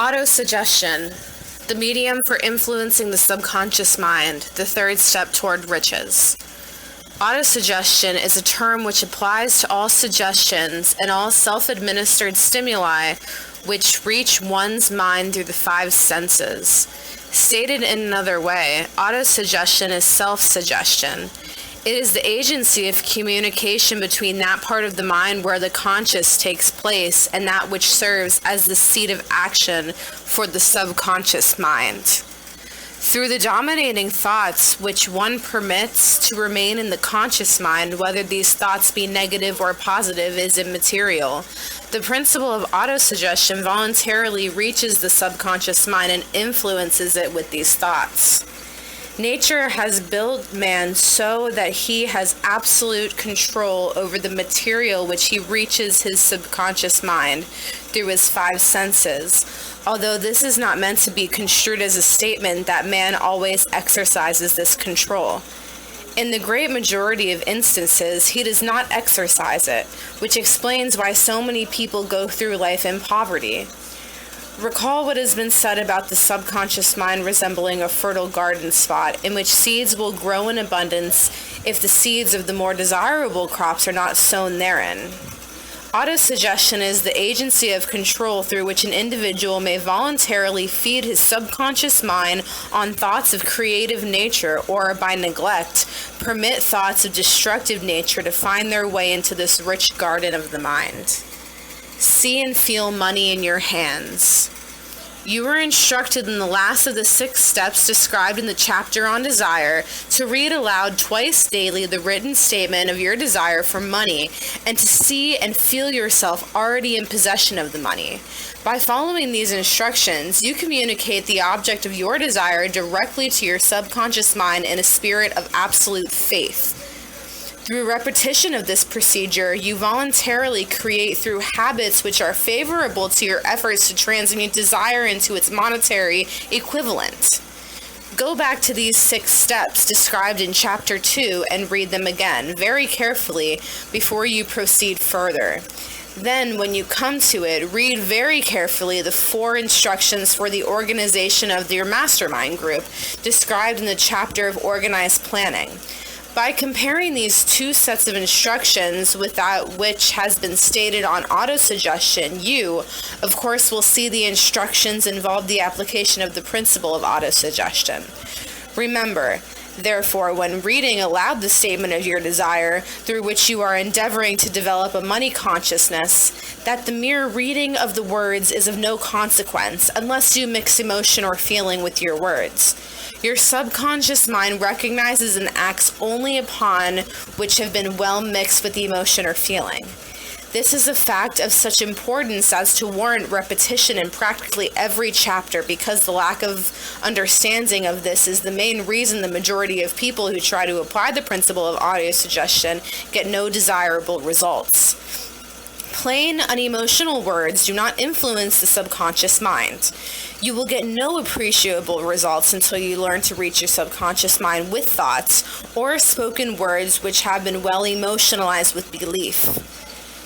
Autosuggestion, the medium for influencing the subconscious mind, the third step toward riches. Autosuggestion is a term which applies to all suggestions and all self-administered stimuli which reach one's mind through the five senses. Stated in another way, autosuggestion is self-suggestion. It is the agency of communication between that part of the mind where the conscious takes place and that which serves as the seat of action for the subconscious mind. Through the dominating thoughts which one permits to remain in the conscious mind, whether these thoughts be negative or positive is immaterial. The principle of autosuggestion voluntarily reaches the subconscious mind and influences it with these thoughts. Nature has built man so that he has absolute control over the material which he reaches his subconscious mind through his five senses, although this is not meant to be construed as a statement that man always exercises this control. In the great majority of instances, he does not exercise it, which explains why so many people go through life in poverty. Recall what has been said about the subconscious mind resembling a fertile garden spot in which seeds will grow in abundance if the seeds of the more desirable crops are not sown therein. Autosuggestion is the agency of control through which an individual may voluntarily feed his subconscious mind on thoughts of creative nature or, by neglect, permit thoughts of destructive nature to find their way into this rich garden of the mind. See and feel money in your hands. You were instructed in the last of the 6 steps described in the chapter on desire to read aloud twice daily the written statement of your desire for money and to see and feel yourself already in possession of the money. By following these instructions, you communicate the object of your desire directly to your subconscious mind in a spirit of absolute faith. Through repetition of this procedure, you voluntarily create through habits which are favorable to your efforts to transmute desire into its monetary equivalent. Go back to these 6 steps described in Chapter 2 and read them again very carefully before you proceed further. Then, when you come to it, read very carefully the 4 instructions for the organization of your mastermind group described in the chapter of organized planning. By comparing these 2 sets of instructions with that which has been stated on autosuggestion, you, of course, will see the instructions involve the application of the principle of autosuggestion. Remember, therefore, when reading aloud the statement of your desire, through which you are endeavoring to develop a money consciousness, that the mere reading of the words is of no consequence unless you mix emotion or feeling with your words. Your subconscious mind recognizes and acts only upon which have been well mixed with emotion or feeling. This is a fact of such importance as to warrant repetition in practically every chapter, because the lack of understanding of this is the main reason the majority of people who try to apply the principle of autosuggestion get no desirable results. Plain, unemotional words do not influence the subconscious mind. You will get no appreciable results until you learn to reach your subconscious mind with thoughts or spoken words which have been well emotionalized with belief.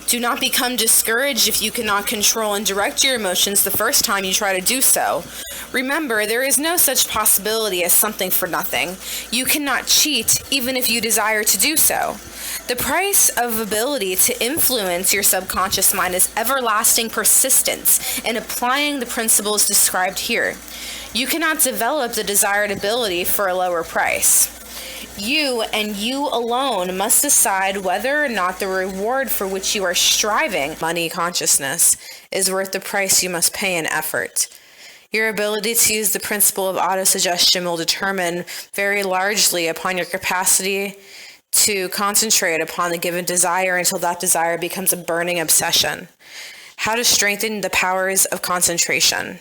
Do not become discouraged if you cannot control and direct your emotions the first time you try to do so. Remember, there is no such possibility as something for nothing. You cannot cheat even if you desire to do so. The price of ability to influence your subconscious mind is everlasting persistence in applying the principles described here. You cannot develop the desired ability for a lower price. You and you alone must decide whether or not the reward for which you are striving, money consciousness, is worth the price you must pay in effort. Your ability to use the principle of autosuggestion will determine very largely upon your capacity to concentrate upon the given desire until that desire becomes a burning obsession. How to strengthen the powers of concentration.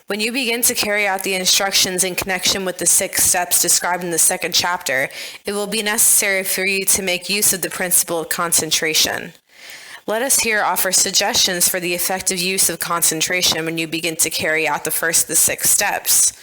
When you begin to carry out the instructions in connection with the 6 steps described in the 2nd chapter, it will be necessary for you to make use of the principle of concentration. Let us here offer suggestions for the effective use of concentration when you begin to carry out the first of the 6 steps.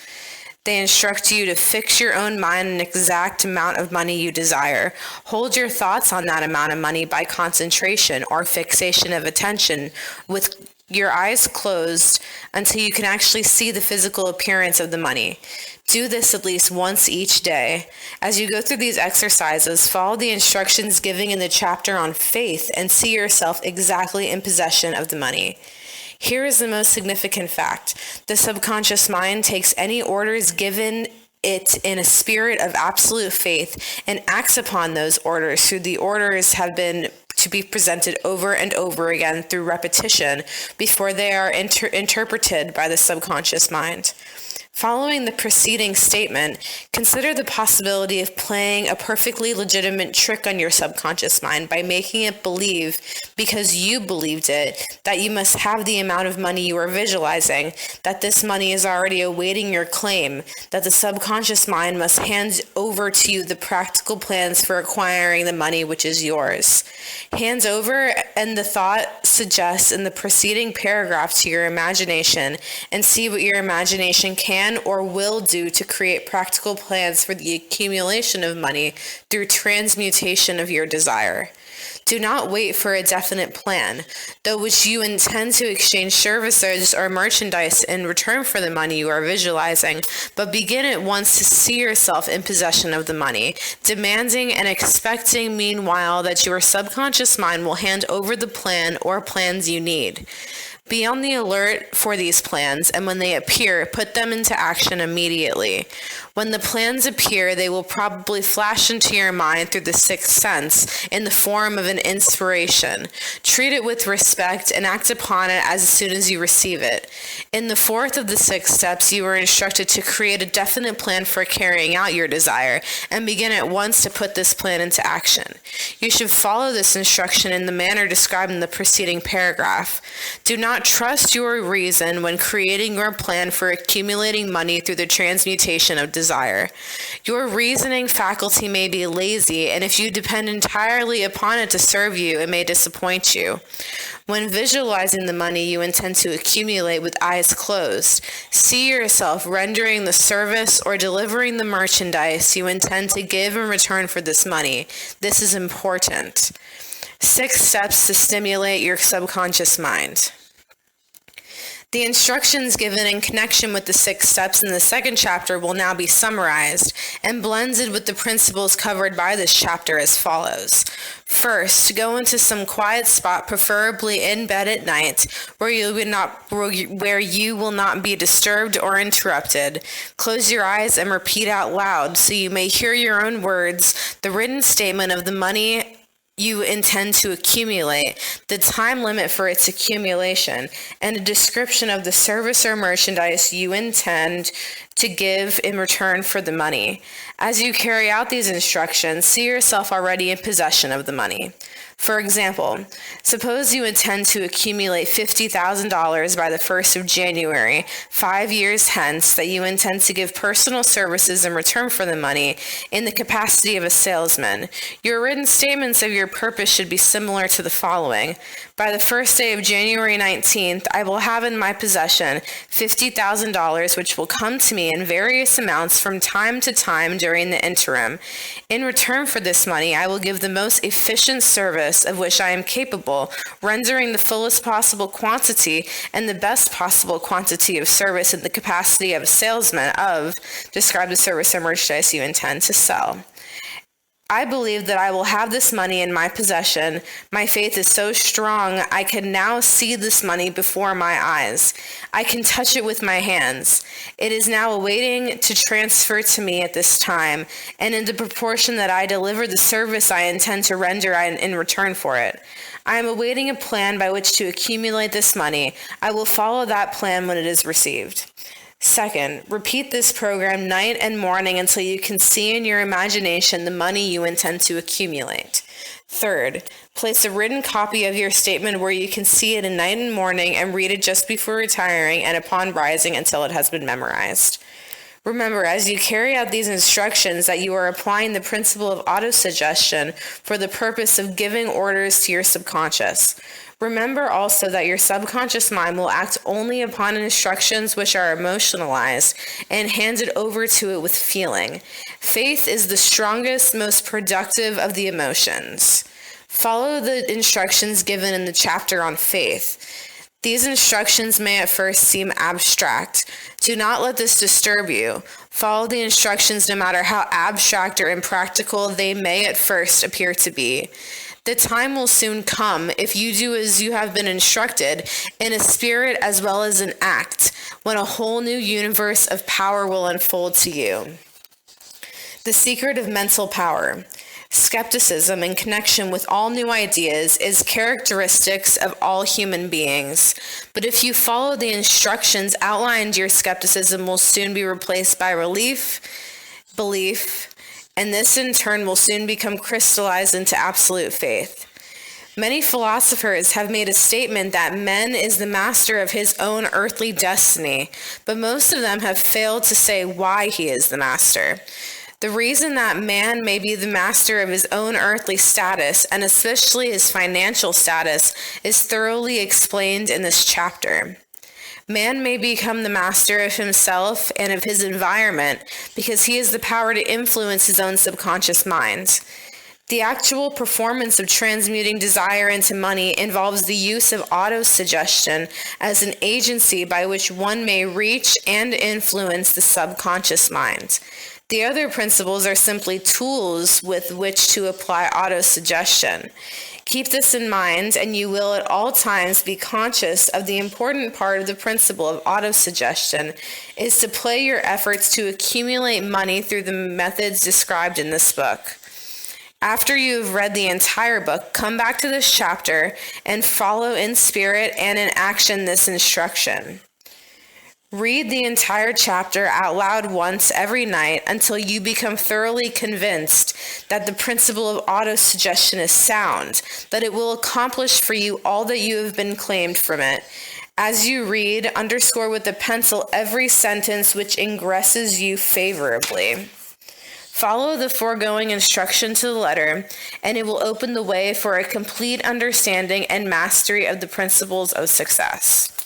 They instruct you to fix your own mind an exact amount of money you desire. Hold your thoughts on that amount of money by concentration or fixation of attention with your eyes closed until you can actually see the physical appearance of the money. Do this at least once each day. As you go through these exercises, follow the instructions given in the chapter on faith and see yourself exactly in possession of the money. Here is the most significant fact. The subconscious mind takes any orders given it in a spirit of absolute faith and acts upon those orders through the orders have been to be presented over and over again through repetition before they are interpreted by the subconscious mind. Following the preceding statement, consider the possibility of playing a perfectly legitimate trick on your subconscious mind by making it believe, because you believed it, that you must have the amount of money you are visualizing, that this money is already awaiting your claim, that the subconscious mind must hand over to you the practical plans for acquiring the money which is yours. Hands over and the thought suggests in the preceding paragraph to your imagination and see what your imagination can or will do to create practical plans for the accumulation of money through transmutation of your desire. Do not wait for a definite plan, though which you intend to exchange services or merchandise in return for the money you are visualizing, but begin at once to see yourself in possession of the money, demanding and expecting meanwhile that your subconscious mind will hand over the plan or plans you need. Be on the alert for these plans, and when they appear, put them into action immediately. When the plans appear, they will probably flash into your mind through the sixth sense in the form of an inspiration. Treat it with respect and act upon it as soon as you receive it. In the fourth of the six steps, you are instructed to create a definite plan for carrying out your desire and begin at once to put this plan into action. You should follow this instruction in the manner described in the preceding paragraph. Do not trust your reason when creating your plan for accumulating money through the transmutation of desire. Your reasoning faculty may be lazy, and if you depend entirely upon it to serve you, it may disappoint you. When visualizing the money you intend to accumulate with eyes closed, see yourself rendering the service or delivering the merchandise you intend to give in return for this money. This is important. 6 steps to stimulate your subconscious mind. The instructions given in connection with the 6 steps in the second chapter will now be summarized and blended with the principles covered by this chapter as follows. First, go into some quiet spot, preferably in bed at night, where you will not be disturbed or interrupted. Close your eyes and repeat out loud so you may hear your own words the written statement of the money you intend to accumulate, the time limit for its accumulation, and a description of the service or merchandise you intend to give in return for the money. As you carry out these instructions, see yourself already in possession of the money. For example, suppose you intend to accumulate $50,000 by the 1st of January, 5 years hence, that you intend to give personal services in return for the money in the capacity of a salesman. Your written statements of your purpose should be similar to the following. By the first day of January 19th, I will have in my possession $50,000, which will come to me in various amounts from time to time during the interim. In return for this money, I will give the most efficient service of which I am capable, rendering the fullest possible quantity and the best possible quantity of service in the capacity of a salesman of, describe the service or merchandise you intend to sell. I believe that I will have this money in my possession. My faith is so strong, I can now see this money before my eyes. I can touch it with my hands. It is now awaiting to transfer to me at this time, and in the proportion that I deliver the service I intend to render in return for it. I am awaiting a plan by which to accumulate this money. I will follow that plan when it is received. Second, repeat this program night and morning until you can see in your imagination the money you intend to accumulate. Third, place a written copy of your statement where you can see it at night and morning and read it just before retiring and upon rising until it has been memorized. Remember, as you carry out these instructions, that you are applying the principle of autosuggestion for the purpose of giving orders to your subconscious. Remember also that your subconscious mind will act only upon instructions which are emotionalized and handed over to it with feeling. Faith is the strongest, most productive of the emotions. Follow the instructions given in the chapter on faith. These instructions may at first seem abstract. Do not let this disturb you. Follow the instructions no matter how abstract or impractical they may at first appear to be. The time will soon come, if you do as you have been instructed, in a spirit as well as an act, when a whole new universe of power will unfold to you. The secret of mental power. Skepticism in connection with all new ideas is characteristics of all human beings. But if you follow the instructions outlined, your skepticism will soon be replaced by belief, and this in turn will soon become crystallized into absolute faith. Many philosophers have made a statement that man is the master of his own earthly destiny, but most of them have failed to say why he is the master. The reason that man may be the master of his own earthly status, and especially his financial status, is thoroughly explained in this chapter. Man may become the master of himself and of his environment because he has the power to influence his own subconscious mind. The actual performance of transmuting desire into money involves the use of autosuggestion as an agency by which one may reach and influence the subconscious mind. The other principles are simply tools with which to apply autosuggestion. Keep this in mind, and you will at all times be conscious of the important part of the principle of autosuggestion is to play your efforts to accumulate money through the methods described in this book. After you have read the entire book, come back to this chapter and follow in spirit and in action this instruction. Read the entire chapter out loud once every night until you become thoroughly convinced that the principle of autosuggestion is sound, that it will accomplish for you all that you have been claimed from it. As you read, underscore with a pencil every sentence which ingresses you favorably. Follow the foregoing instruction to the letter, and it will open the way for a complete understanding and mastery of the principles of success.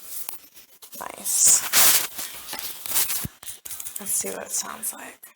Nice. Let's see what it sounds like.